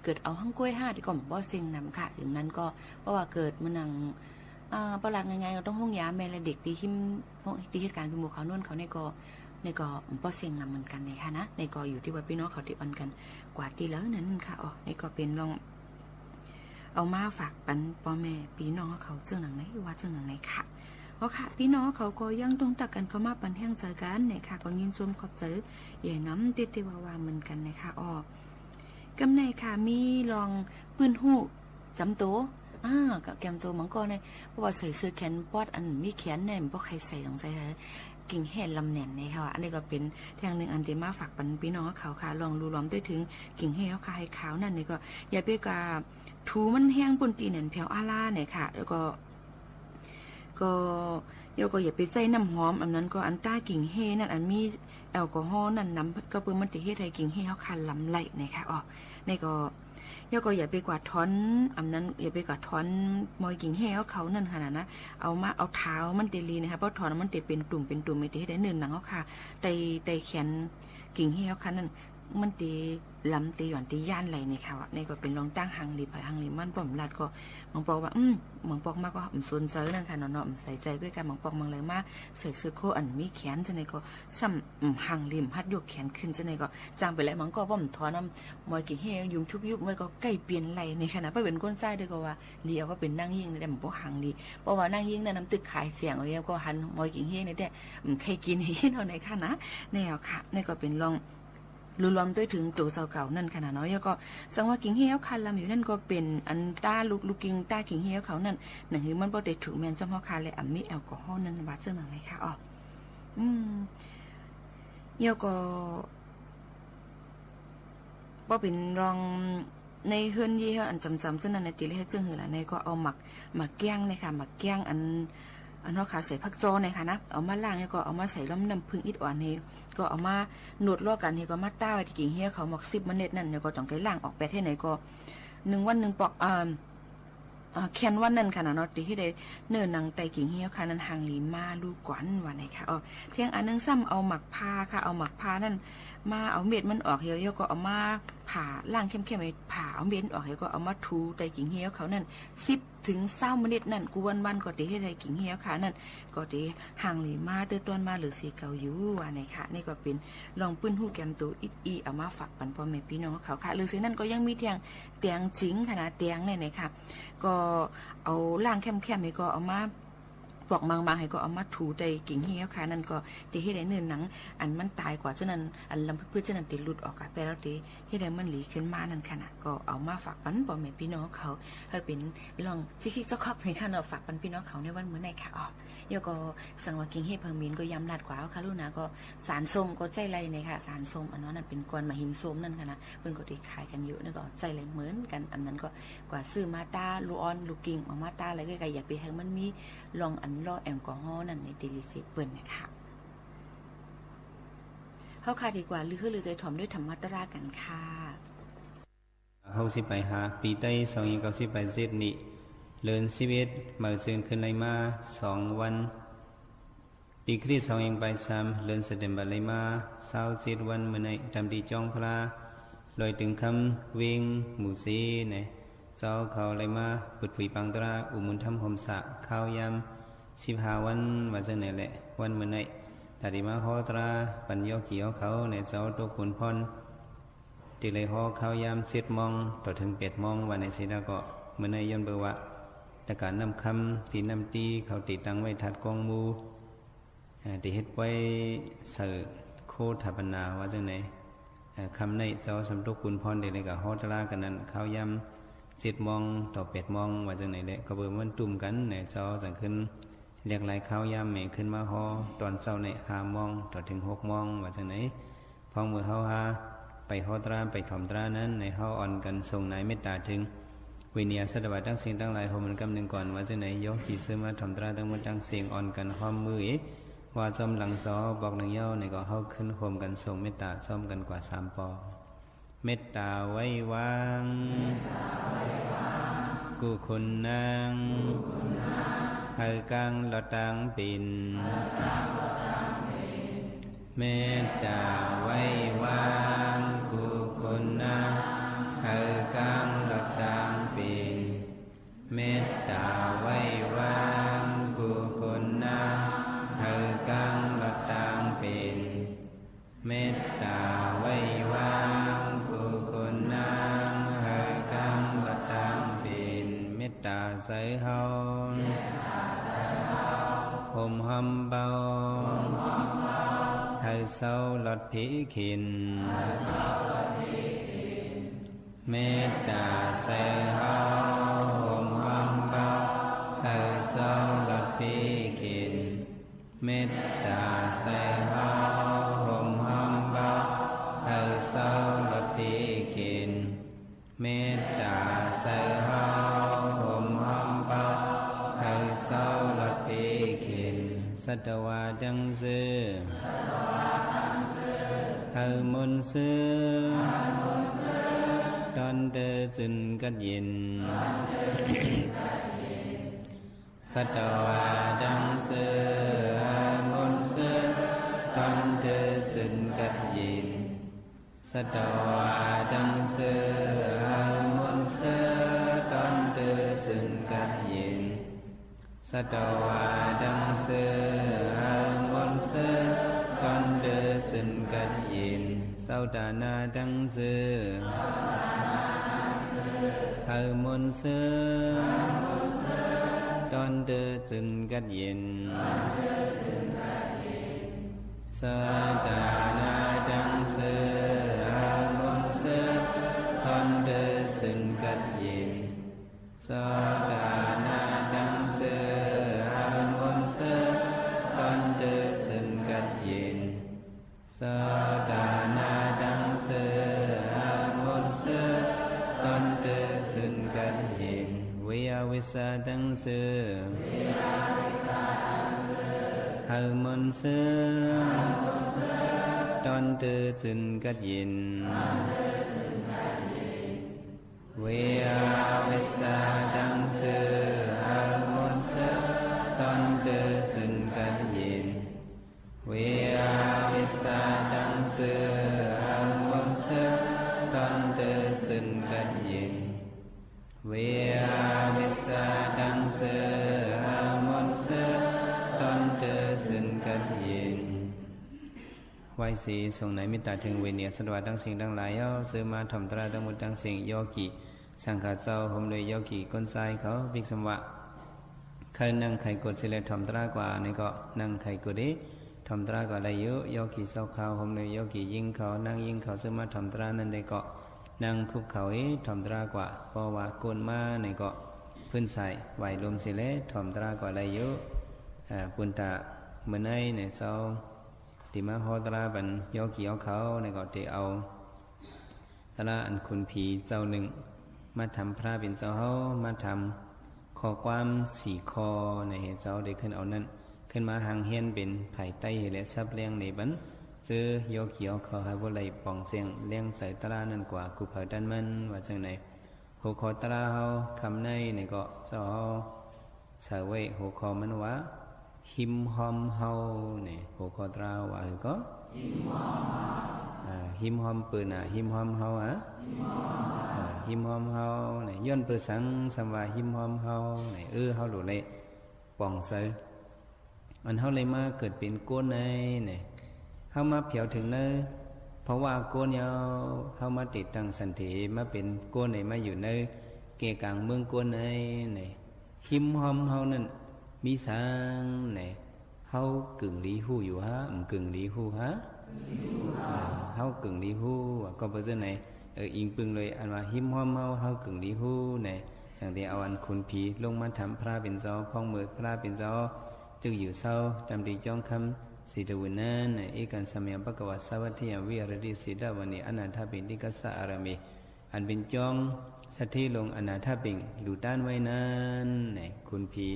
เกิดเอาห้องกล้วย5ที่ก็ป้อเซียงน้ำค่ะถึงนั้นก็เพราะว่าเกิดมันนังประหลาดไงเราต้องห้องยาแม่และเด็กที่หิมที่เหตุการณ์เป็นหมู่เขานวลเขาในก็ป้อเสียงนำเหมือนกันในค่ะนะในก็อยู่ที่ว่าพี่น้องเขาติอันกันกว่าตีแล้วนั้นค่ะอ๋อในก็เป็นลองเอามาฝากปันพ่อแม่พี่น้องเขาเจ้าหนังไหนว่าเจ้าหนังไหนค่ะเพราะค่ะพี่น้องเขาก็ยังต้องตักกันเข้ามาปันแห้งใจกันในค่ะก็ยินชมขอบใจใหญ่น้ำติวาวาเหมือนกันนะคะอ๋อกำในค่ะมีลองปืนหูจำโตกับแกมตัวมังกรเนี่ยเพราะว่าใส่เสื้อแขนปอดอันมีแขนเนี่ยเพราะใครใส่ต้องใส่กิ่งแห่ลำแหน่นเนี่ยค่ะอันนี้ก็เป็นทางหนึ่งอันเดมาฝากปันพี่น้องเขาค่ะลองรูล้อมด้วยถึงกิ่งแห่เขาค่ะให้ขาวนั่นนี่ก็อย่าไปกาถูมันแห้งปนตีเนี่ยแผ่วอาล่าเนี่ยค่ะแล้วก็อย่าไปใจน้ำหอมอันนั้นก็อันต้ากิ่งแห่นั่นอันมีแอลกอฮอล์นั่นน้ำก็เปิดมันติเฮ็ดให้กิ่งแห่เขาคันลำไหลเนี่ยค่ะอ๋อนี่ก็อย่าไปกวาดท้อนอันนั้นอย่าไปกวาดท้อนมอยกิ่งแห่เขานั่นขนาดนะเอาเท้ามันเตลีนะคะเพราะท้อนมันเตเป็นตุ่มไม่ได้เนินหนังเขาค่ะแต่แขนกิ่งแห่เขานั่นมันเตลำเตหย่อนเตย่านไหลในค่ะในก็เป็นรองตั้งหังหลีมันป้อมรัดก็มังปอกว่ามังปอกมากก็สนใจนั่นค่ะเนาะใส่ใจด้วยกันมังปอกมังเลยมาใส่เสื้อโคอันมีแขนจะในก็ซ้ำหังริมฮัดยกแขนขึ้นจะในก็จางไปแล้วมังก็ป้อมท้อนมอยกิ่งแห่ยุ่มทุบยุบไว้ก็ใกล้เปลี่ยนไหลในขณะไปเป็นก้นใจด้วยก็ว่าเลียวว่าเป็นนั่งยิ่งในแต่มังปอกหังดีเพราะว่านั่งยิ่งในน้ำตึกขายเสียงเอาก็หันมอยกิ่งแห่ในแต่ใครกินให้เท่าไหนค่ะนะแนวค่ะนี่ก็เป็นลองรวมด้วยถึงตัวเสาเก่านั่นขนาดน้อยแล้วก็สังว่ากิ่งเหี้ยวคันลำอยู่นั่นก็เป็นอันต้าลูกกิ่งต้ากิ่งเหี้ยวเขานั่นหนังหือมันบ่ได้ถูกแมนจำพ่อคาเลยอันมีแอลกอฮอล์นั่นบาดเจ็บหนังไรค่ะอ๋อเยี่ยวก็บ่เป็นรองในเฮือนยี่ห้ออันจำซึ่งนั่นในตีเลขซึ่งหือละในก็เอาหมักแก้งเลยค่ะหมักแก้งอันเขาขาใส่ผักโจนะคะนะเอามาล่างแล้วก็เอามาใส่ล้อมน้ำผึ้งอิดอ่อนให้ก็เอามาหนวดลอกกันให้ก็มาต้าไว้ที่กิ่งเหี้ยเขาหมัก10 เมล็ดนั่นแล้วก็ต้องไปล่างออกไปที่ไหนก็1 วัน 1 ปอกแคนวันนั่นค่ะเนาะที่ได้เนื้อหนังไตกิ่งเหี้ยค่ะนั้นหางหลีมาลูกกวนว่าไหนค่ะเพียงอันนึงซ้ำเอาหมักพาค่ะเอาหมักพานั่นมาเอาเม็ดมันออกเหี่ยวก็เอามาผ่าล่างเข้มๆไปผ่าเอาเม็ดออกเหี่ยวก็เอามาถูไตกิ่งเหี้ยวเขานั่น10 ถึง 20 เมล็ดนั่นกูวันก็ได้ให้ได้กิ่งเหี้ยวค่ะนั่นก็ได้ห่างหลีมาเตือนต้นมาหรือสีเก่าอยู่ว่าไหนค่ะนี่ก็เป็นลองปื้นหูแกมตัวอีเอามาฝากปันพ่อแม่พี่น้องเขาค่ะหรือสินั่นก็ยังมีเตียงจริงขนาดเตียงเนี่ยค่ะก็เอาล่างเข้มๆให้ก็เอามาปอกบางๆให้ก็เอามาถูไตกิ่งเหี้ยวค่ะนั่นก็ที่ให้ได้เนื้อหนังอันมันตายกว่าเจ้านั้นอันลำพืชเจ้านั้นติดหลุดออกไปแล้วที่ให้ได้มันหลีขึ้นมานั่นขนาดก็เอามาฝากปันพ่อแม่พี่น้องเขาให้เป็นลองจิกๆเจ้าครอบในค่ะเราฝากปันพี่น้องเขาในวันมื้อไหนค่ะอ๋อเดี๋ยวก็สังว่ากิ่งเหี้ยเพิ่งมีนก็ย้ำลัดกว่าค่ะลูกนะก็สารส้มก็ใจไรเนี่ยค่ะสารส้มอันนั้นเป็นกวนมาหิมส้มนั่นค่ะนะเพิ่นก็ที่ขายกันเยอะนั่นก็ใจไรเหมือนกันอันนั้นก็กว่าซื้อมาตาลูออนลูกกิ่งมาตาอะไรก็อย่าไปให้มันมีลองอันล่อแอลกอฮอล์นั่นในเดลิซิเปิ้นนะคะเข้าค่ะดีกว่าหรือใจถ่อมด้วยธรรมะตรากันค่ะเฮาสิไปหาปีใต้290ไปเซตนี้เลิน11มาเซินขึ้นในมา2 วันปีคริสต์2ไป3เลินเสด็จบัดเลยมา27 วันมื้อในทำดีจ้องพระลอยถึงคำวิ่งหมู่ซีเนี่ยเจ้าเขาเลยมาปุดผุยปังตราอุมุนทำหอมสะข้าวยำ15 วันว่าจังไหนแหละวันมื้อในตาดิมาฮอตราปัญญาเขียวเขาในเจ้าตกผลพรติเลยฮอข้าวยำ7 โมงต่อถึง8 โมงวันในสิดาก็มื้อในย้อนเบอร์ว่าแต่การนำคำที่นำตีเขาติดตั้งไว้ทัดกองมูที่เฮ็ดไว้เสือโคถาปนาว่าจังไหนคำในเจ้าสำทุกคุณพรเด็กๆกับฮอตรากันนั้นข้าวยำ7 โมงต่อ8 โมงว่าจังไหนแหละก็เบอร์มันตุ่มกันเนี่ยเจ้าจังขึ้นเรียกหลายข้าวยำแม่ขึ้นมาฮอตอนเช้าใน5 โมงต่อถึง6 โมงว่าจังไหนพอมือเฮาหา ไปฮอตราไปถ่อมตรานั้นในเฮาอ่อนกันส่งนายเมตตาถึงวิเนียสตวรรษทั้งสิ่งทั้งหลายโหมันกำหนึ่งก่อนว่าจะไหนยกขีซื้อมาถ่อมตราทั้งหมดทั้งสิ่งอ่อนกันห้อมมือว่าจอมหลังซอบอกหนึ่งเย้าในก็เฮาขึ้นโฮมกันส่งเมตตาซ่อมกันกว่า3 ปอเมตตาไว้วางกุคุณนางเฮากังละตังปินเมตตาไว้วางกุคุณนางเฮากังละตังปินเมตตาไว้วางกุคุณนางเฮากังละตังปินเมตตาไว้วางกุคุณนางเฮากังละตังปินเมตตาใส่เฮาห่มหำเบาให้เศร้าหลอดผีขินเมตตาใส่เฮาห่มหำเบาให้เศร้าหลอดผีขินเมตตาใส่เฮาห่มหำเบาให้เศร้าหลอดผีขินเมตตาใส่เฮาห่มหำเบาให้เศร้าหลอดผีขินสัตวาดังซื้อเฮามุนซื้อตอนเดินจึนกัดยินสัตวาดังซื้อเฮามุนซื้อตอนเดินจึนกัดยินสัตวาดังซื้อเฮามุนซื้อตอนเดินจึนกัดยินสัตวาดังเสือหามนเสือตอนเดินสินกัดยินเศร้าตานาดังเสือหามนเสือตอนเดินสินกัดยินสาตานาดังเสือหามนเสือตอนเดินสินกัดยินสาตานาดังเสือหามนเสือตอนเดินสินกัดยินสาตานาดังเสือหามนเสือตอนเดินสินกัดยินวิยาวิสาดังเสือหามนเสือตอนเดินสินกัดยินเวียวิสาดังเสือหามนเสือตอนเดินสินกัดยินเวียวิสาดังเสือหามนเสือตอนเดินสินกัดยินเวียวิสาดังเสือหามนเสือตอนเดินสินกัดยินไหวสีส่งในมิตรถึงเวเนียสวัสดิ์ทั้งสิ่งทั้งหลายเอาซื้อมาถ่อมตราทั้งหมดทั้งสิ่งโยกิสังฆาเจ้าห่มเลยโยกิก้นทรายเขาวิกสมวะใครนั่งใครกดสิเลถ่อมตรากว่านี่ก็นั่งใครกดดิถ่อมตรากว่าได้เยอะโยกิเศร้าเขาห่มเลยโยกิยิงเขานั่งยิงเขาซื้อมาถ่อมตรานั่นได้ก็นั่งคุบเขาถ่อมตรากว่าเพราะว่าโกนมานี่ก็พื้นใส่ไหวลมสิเลถ่อมตรากว่าได้เยอะปุณตาเมื่อไงเนี่ยเจ้าที่มาฮอตราบันโยกิเอาเขาเนี่ยก็ที่เอาตราอันคุณผีเจ้าหนึ่งมาทำพระเป็นเจ้าเฮามาทำข้อความ4 ข้อในเหตุเจ้าได้ขึ้นเอานั้นขึ้นมาหางเฮียนเป็นไผ่ไต้และซับเลี้ยงในบันซื้อโยกิเอาเขาให้บ่ไหลปองเสียงเลี้ยงใส่ตรานั่นกว่ากูเผาดันมันว่าจังไหนหัวข้อตราเฮาคำในนี่ก็เจ้าเฮาใส่ไว้หัวข้อมันว่าหิมหอมเฮาเนี่ยหัวข้อตราว่าคือก็หิมหอมปืนหิมหอมเฮาหิมหอมเฮาเนี่ยย้อนเปิดสังสัมว่าหิมหอมเฮาเนี่ยเฮาหลุดเลยปองใส่อันเฮาเลยมาเกิดเป็นโกนในเนี่ยเฮามาเผียวถึงเนเพราะว่าโกนยาวเฮามาติดตั้งสันติมาเป็นโกนในมาอยู่ในเกกลางเมืองโกนในเนี่ยหิมหอมเฮานั่นมีสังเนี่ยเฮากึ่งลีหูอยู่ฮะกึ่งลีหูฮะเฮากึ่งลีหูก็เปอร์เซ็นต์ไหนอิงปึงเลยอันว่าหิมหอมเฮากึ่งลีหูเนี่ยจังได้เอาอันคุณผีลงมาทำพระเป็นเจ้าพ้องมือพระเป็นเจ้าจึงอยู่เศร้าจำดีจ้องคำ สีตวินันเอกันสมัยปะกวาสวัสดิ์วิรดิสีดาวันนี้อนาถปิณิกัสสะอารมีอันเป็นจองสัทธิลงอนาถปิงหลุดด้านไว้นั้นคุณผี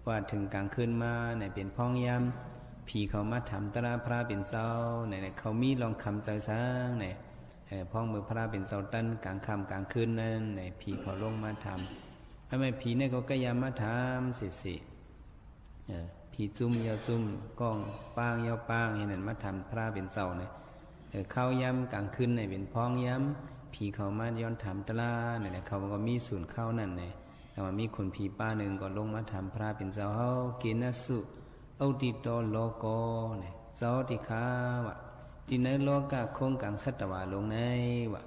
ว่าถึงกลางคืนมาเป็นพ้องยำผีเขามาถามตราพระเป็นเศร้าเขามีลองคำใจสร้างพ้องมือพระเป็นเศร้าตันกลางค่ำกลางคืนนั้นผีเขาลงมาถามทำไมผีก็กยามาถามสิผีจุ่มยาวจุ่มก้องปางยาวปางเห็นนั่นมาทำพระเป็นเจ้าเข้าย้ำกลางคืนเป็นพ้องย้ำผีเขามาย้อนถามตลาเขาก็มีศูนย์เข้านั่นแต่ว่ามีคนผีป้าหนึ่งก็ลงมาทำพระเป็นเจ้าเขาเกณฑ์สุเอาติโตโลโกเจ้าติขาวะที่ในโลกาคงกังสัตวาลงในวะ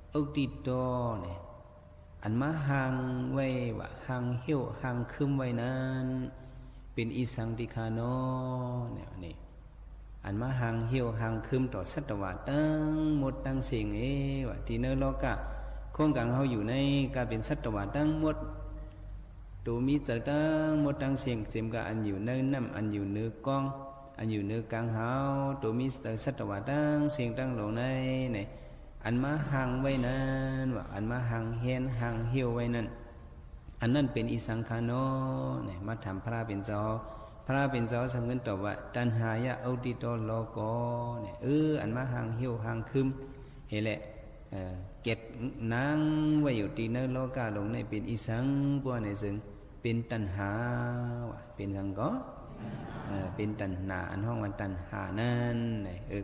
เอาติโตอันมาหังไว้วะหังเหี้ยวหังคึมไว้นั้นเป็นอีสังติคาโนนี่อันมาหังเหี่ยวหังคืมต่อสัตวะตั้งหมดตั้งเสียงว่าที่เนื้อโลกะโครงการเขาอยู่ในการเป็นสัตวะตั้งหมดตัวมีเจอตั้งหมดตั้งเสียงเจมกะอันอยู่เนื้อน้ำอันอยู่เนื้อกองอันอยู่เนื้อกลางเฮาตัวมีเจอสัตวะตั้งเสียงตั้งลงในอันมาหังไว้นั้นว่าอันมาหังเฮียนหังเหี่ยวไว้นั้นอันนั้นเป็นอิสังคาโนมาทำพระเป็นเจ้าพระเป็นเจ้าสำเงินตอบว่าตัณหายะอุติโตโลโกอันมาหังเหี่ยวหังคึมเห็นแหละเก็ดนางไว้อยู่ที่เนื้อโลกาลงในเป็นอิสังพวกในซึ่งเป็นตัณหาเป็นสังก็เป็นตัณหาอันห้องวันตัณหานั้น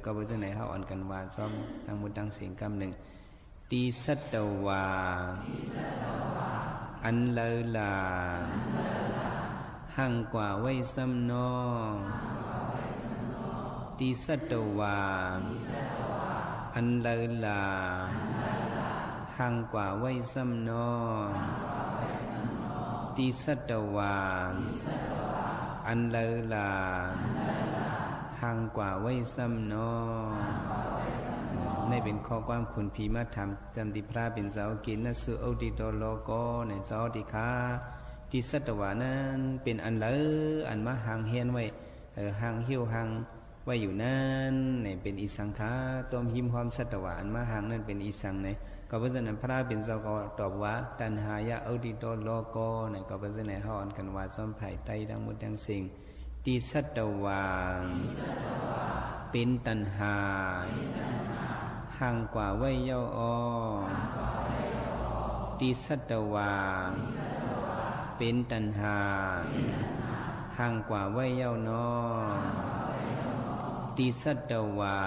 ก็เป็นจังไหนเขาอ่อนกันว่าซ้อมทางมุดดังเสียงคำหนึ่งตีสัตวาอันเลอลาห่างกว่าไว้ซ้ำนอตีสัตวาอันเลอลาห่างกว่าไว้ซ้ำนอตีสัตวาอันเลอลาห่างกว่าไว้ซ้ำนอในเป็นข้อความคุณพีมาทำจำติพระเป็นเจ้ากินนสุโอติโตโลโกในเจ้าติคาที่สัตวานั้นเป็นอันเลออันมาห่างเฮียนไว้ห่างเหี่ยวห่างไว้อยู่นั้นเป็นอิสังขาจอมหิมความสัตวาอันมาห่างนั้นเป็นอิสังก็เพราะฉะนั้นพระเป็นเจ้าก็ตอบว่าตัณหายะโอติโตโลโกก็เพราะฉะนั้นเขาอ่อนกันว่าจอมไผ่ไตทั้งหมดทั้งสิ่งที่สัตวาเป็นตัณหาห่างกว่าไว้เย้าอติสัตวาเป็นตัณหาห่างกว่าไว้เย้านอติสัตวา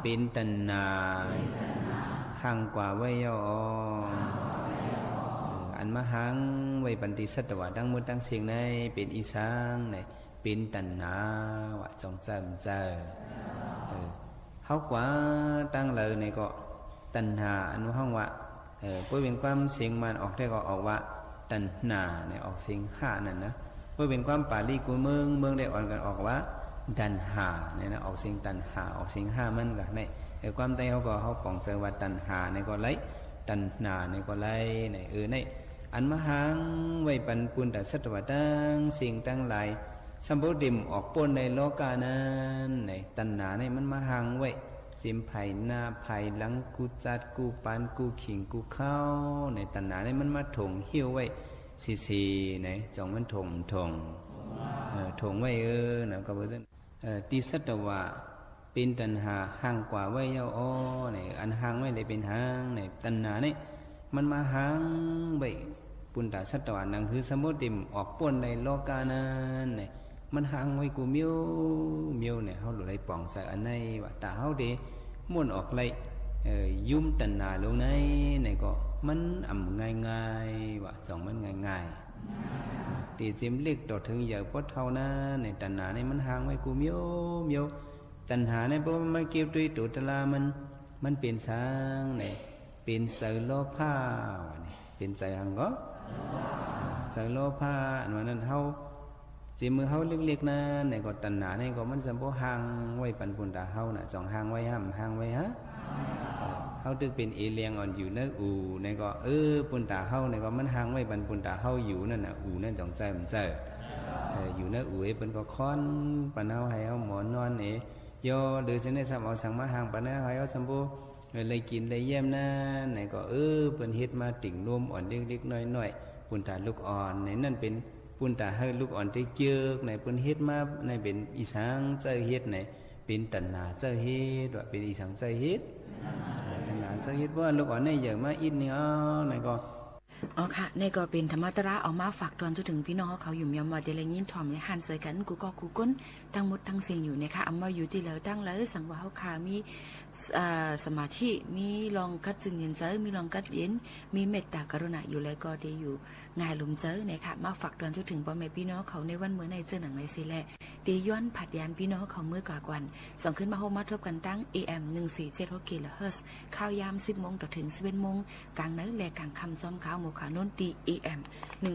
เป็นตัณหาห่างกว่าไว้เย้าออันมหังไว้ปันติสัตวาดังมุดดังเสียงในเป็นอีสังเป็นตัณหาว่าจงจำเจอเขากว่าตั้งเลยในก็ตัณหาอันห้องว่าเพื่อเป็นความเสียงมันออกได้ก็ออกว่าตัณหาออกเสียงห้านั่นนะเพื่อเป็นความปาลีกูเมืองได้อ่อนกันออกว่าตัณหาออกเสียงตัณหาออกเสียงห้ามันกันความใจเขาก็เขาปองเสว่าตัณหาก็ไล่ตัณหาก็ไล่ในอันมหังไว้ปันปุณแต่สัตวตั้งสิ่งตั้งหลายสัมพุดิมออกปนในโลกานั้นตัณหามันมาหังไว้จิมไผ่หน้าไผ่หลังกูจัดกูปานกูขิงกูเข้าในตัณหามันมาถงเหี้ยวไว้สีจองมันถงไว้ก็เพราะฉะนั้นติสัตวะเป็นตัณหาห่างกว่าไว้เย้าอ้ออันห่างไว้เลยเป็นห่างตัณหามันมาห่างไว้ปุณตาสัตวะนั่งคือสมุติมออกปนในโลกานั้นมันห่างไว้กูเมียวเขาหลุดไรป่องใส่อันในว่าตาเขาเดม้วนออกไรยุ่มตัณหาลงในก็มันอ่ำง่ายว่าจ่องมันง่ายตีเจมเล็กต่อถึงอย่าพอเท่านั้นในตัณหามันห่างไว้กูเมียวตัณหาเพราะมันเกี่ยวด้วยตัวตลามันเป็นช้างเป็นใจโลภะเป็นใจหังก็ใจโลภะอันนั้นเขาจีมือเขาเล็กๆนะก็ตัณหาก็มันจะบ่ห่างไว้ปันปุนตาเขาจ่องห่างไว้ห่างไว้ฮะเขาตึกเป็นเอเลียงอ่อนอยู่นั่นก็ปุนตาเขาก็มันห่างไว้ปันปุนตาเขาอยู่นั่นอูนั่นจ่องใจมันใจ อยู่เนื้ออุ่ยเปิ้นก็ค้อนปันเฮาให้เฮาหมอนอนเยอหรือสิได้สำเอาสั่งมาห่างปันเฮาให้เฮาสำบ่เลยกินเลยเยี่ยมนะไหนก็เปิ้นเฮ็ดมาติ่งนมอ่อนเล็กๆน้อยๆปุ่นตาลูกอ่อนในนั่นเป็นปุ่นตาให้ลูกอ่อนได้เจือกในเปิ้นเฮ็ดมาในเป็นอีสังเจ้าเฮ็ดในเป็นตัณหาเจ้าเฮ็ดว่าเป็นอีสังเจ้าเฮ็ดตัณหาเจ้าเฮ็ดว่าลูกอ่อนในเยอะมาอิดนี่ไหนก็อ๋อค่ะนี่ก็เป็นธรรมตระเอามาฝากตอนจนถึงพี่น้องเขาอยู่ยามมาเดลยินทอมในหันใส่กันกูก็กูก้นทั้งหมดทั้งสิ่งอยู่นะคะเอามาอยู่ที่เหลือตั้งแล้วสังว่าเขาขามีสมาธิมีลองกัดจึงเย็นเจอมีลองกัดเย็นมีเมตตากรุณาอยู่แล้วก็ได้อยู่ง่ายลุมเจอนะคะมาฝากตอนจนถึงพ่อแม่พี่น้องเขาในวันเมื่อในเจอหนังในสิแลตีย้อนผัดยานพี่น้องเขาเมื่อกว่าวันส่งขึ้นมาโฮมาทบกันตั้ง AM 1476 kHz ข้าวยาม10 โมงต่อถึง 11 โมงกลางนั้นและกลางคำซ้อมข้าวโมขาโนนตี AM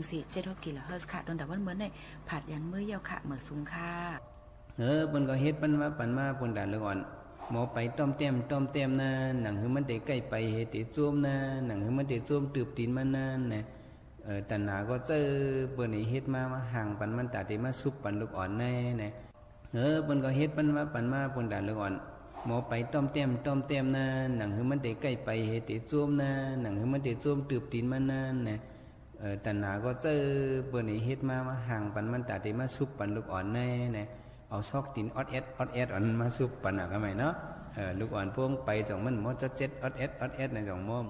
1476 kHz ค่ะตอนแต่วันเมื่อในผัดยานเมื่อยาวค่ะเหมือสูงค่ะเปิ้นก็เฮ็ดปันมาปุ่นด่าเรื่องอ่อนหมอไปต้อมแต้มนะหนังหือมันได้ใกล้ไปเฮ็ดได้จ้วมนะหนังหือมันได้จ้วมตืบตีนมันนั่นนะตัณหาก็เจอเปิ้นเฮ็ดมาห่างปันมันตาได้มาซุบปันลูกอ่อนแน่นะเปิ้นก็เฮ็ดปันมาปุ่นด่าเรื่องอ่อนหมอไปต้อมแต้มนะหนังหือมันได้ใกล้ไปเฮ็ดได้จ้วมนะหนังหือมันได้จ้วมตืบตีนมันนั่นนะตัณหาก็เจอเปิ้นเฮ็ดมาห่างปันมันตาได้มาซุบปันลูกอ่อนแน่นะเอาซอกตีนออดแอดอ่อนมาซุบปันก็ไม่เนาะลูกอ่อนพวงไปจ่องมันมอจะเจ็ดออดแอดในจ่องมอม